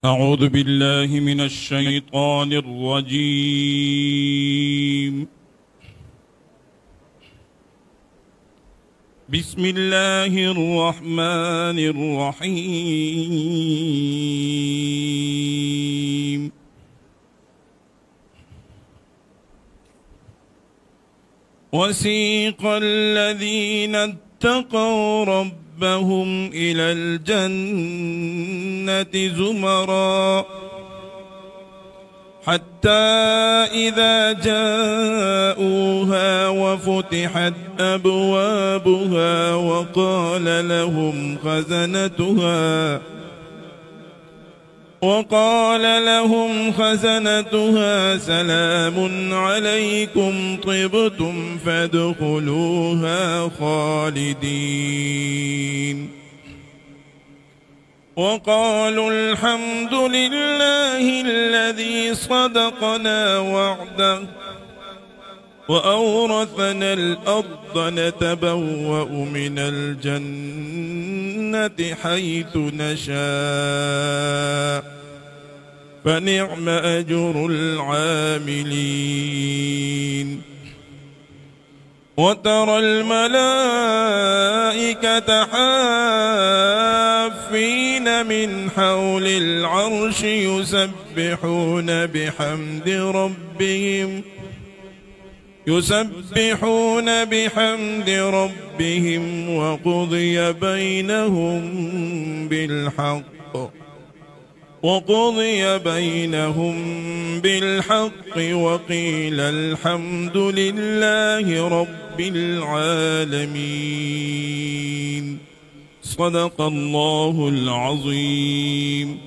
أعوذ بالله من الشيطان الرجيم. بسم الله الرحمن الرحيم. وسيق الذين اتقوا ربهم إلى الجنة زمرا حتى إذا جاءوها وفتحت أبوابها وقال لهم خزنتها سلام عليكم طبتم فادخلوها خالدين. وقالوا الحمد لله الذي صدقنا وعده وأورثنا الأرض نتبوأ من الجنة حيث نشاء فنعم أجر العاملين. وترى الملائكة حافين من حول العرش يسبحون بحمد ربهم وقضي بينهم بالحق وقيل الحمد لله رب العالمين. صدق الله العظيم.